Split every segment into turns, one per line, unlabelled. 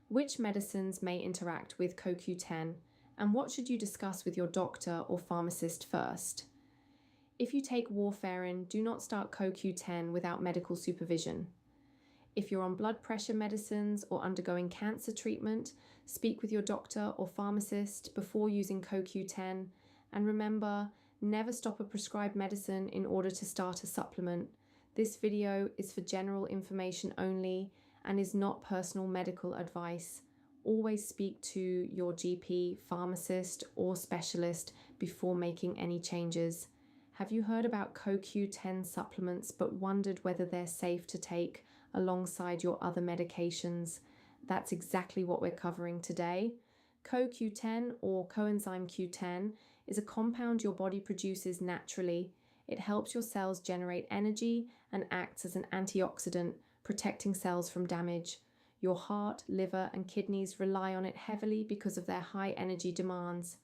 Which medicines may interact with CoQ10, and what should you discuss with your doctor or pharmacist first? If you take warfarin, do not start CoQ10 without medical supervision. If you're on blood pressure medicines or undergoing cancer treatment, speak with your doctor or pharmacist before using CoQ10. And remember, never stop a prescribed medicine in order to start a supplement. This video is for general information only and is not personal medical advice. Always speak to your GP, pharmacist, or specialist before making any changes. Have you heard about CoQ10 supplements but wondered whether they're safe to take alongside your other medications? That's exactly what we're covering today. CoQ10 or coenzyme Q10 is a compound your body produces naturally. It helps your cells generate energy and acts as an antioxidant, protecting cells from damage. Your heart, liver, and kidneys rely on it heavily because of their high energy demands.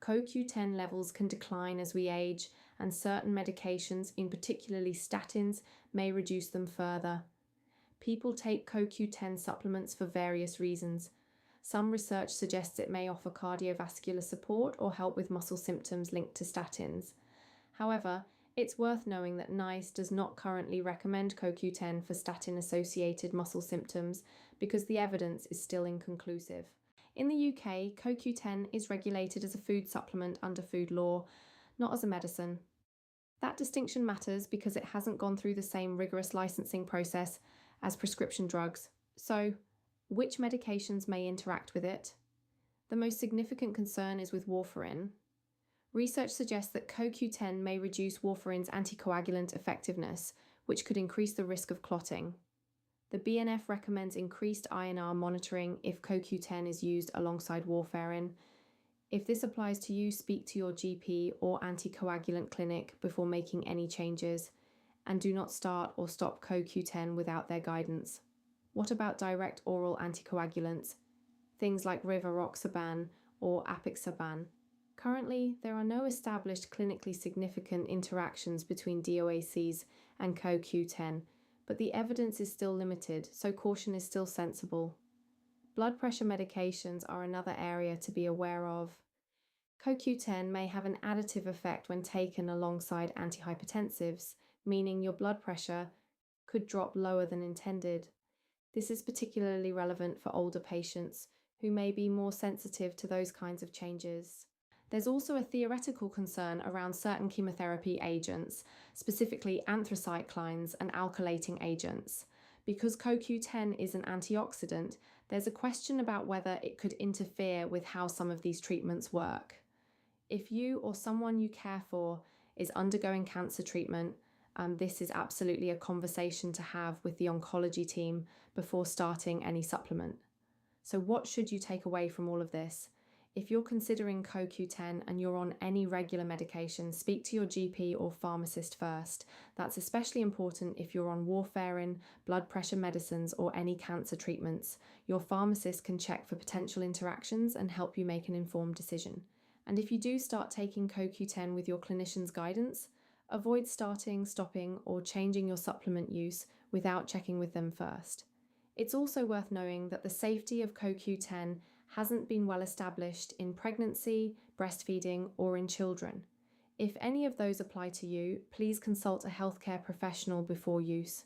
CoQ10 levels can decline as we age, and certain medications, in particularly statins, may reduce them further. People take CoQ10 supplements for various reasons. Some research suggests it may offer cardiovascular support or help with muscle symptoms linked to statins. However, it's worth knowing that NICE does not currently recommend CoQ10 for statin-associated muscle symptoms because the evidence is still inconclusive. In the UK, CoQ10 is regulated as a food supplement under food law, not as a medicine. That distinction matters because it hasn't gone through the same rigorous licensing process as prescription drugs. So, which medications may interact with it? The most significant concern is with warfarin. Research suggests that CoQ10 may reduce warfarin's anticoagulant effectiveness, which could increase the risk of clotting. The BNF recommends increased INR monitoring if CoQ10 is used alongside warfarin. If this applies to you, speak to your GP or anticoagulant clinic before making any changes, and do not start or stop CoQ10 without their guidance. What about direct oral anticoagulants, things like rivaroxaban or apixaban? Currently, there are no established clinically significant interactions between DOACs and CoQ10, but the evidence is still limited, so caution is still sensible. Blood pressure medications are another area to be aware of. CoQ10 may have an additive effect when taken alongside antihypertensives, meaning your blood pressure could drop lower than intended. This is particularly relevant for older patients who may be more sensitive to those kinds of changes. There's also a theoretical concern around certain chemotherapy agents, specifically anthracyclines and alkylating agents. Because CoQ10 is an antioxidant, there's a question about whether it could interfere with how some of these treatments work. If you or someone you care for is undergoing cancer treatment, this is absolutely a conversation to have with the oncology team before starting any supplement. So what should you take away from all of this? If you're considering CoQ10 and you're on any regular medication, speak to your GP or pharmacist first. That's especially important if you're on warfarin, blood pressure medicines, or any cancer treatments. Your pharmacist can check for potential interactions and help you make an informed decision. And if you do start taking CoQ10 with your clinician's guidance, avoid starting, stopping, or changing your supplement use without checking with them first. It's also worth knowing that the safety of CoQ10 hasn't been well established in pregnancy, breastfeeding, or in children. If any of those apply to you, please consult a healthcare professional before use.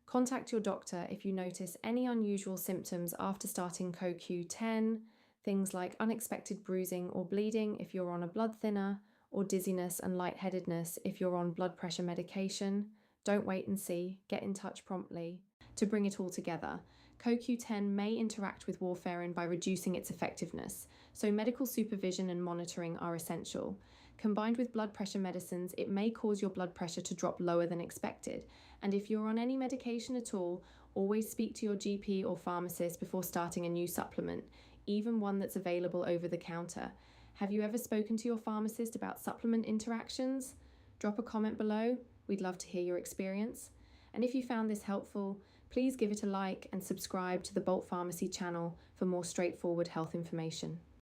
Contact your doctor if you notice any unusual symptoms after starting CoQ10, things like unexpected bruising or bleeding if you're on a blood thinner, or dizziness and lightheadedness if you're on blood pressure medication. Don't wait and see, get in touch promptly. To bring it all together, CoQ10 may interact with warfarin by reducing its effectiveness, so medical supervision and monitoring are essential. Combined with blood pressure medicines, it may cause your blood pressure to drop lower than expected. And if you're on any medication at all, always speak to your GP or pharmacist before starting a new supplement, even one that's available over the counter. Have you ever spoken to your pharmacist about supplement interactions? Drop a comment below. We'd love to hear your experience. And if you found this helpful, please give it a like and subscribe to the Bolt Pharmacy channel for more straightforward health information.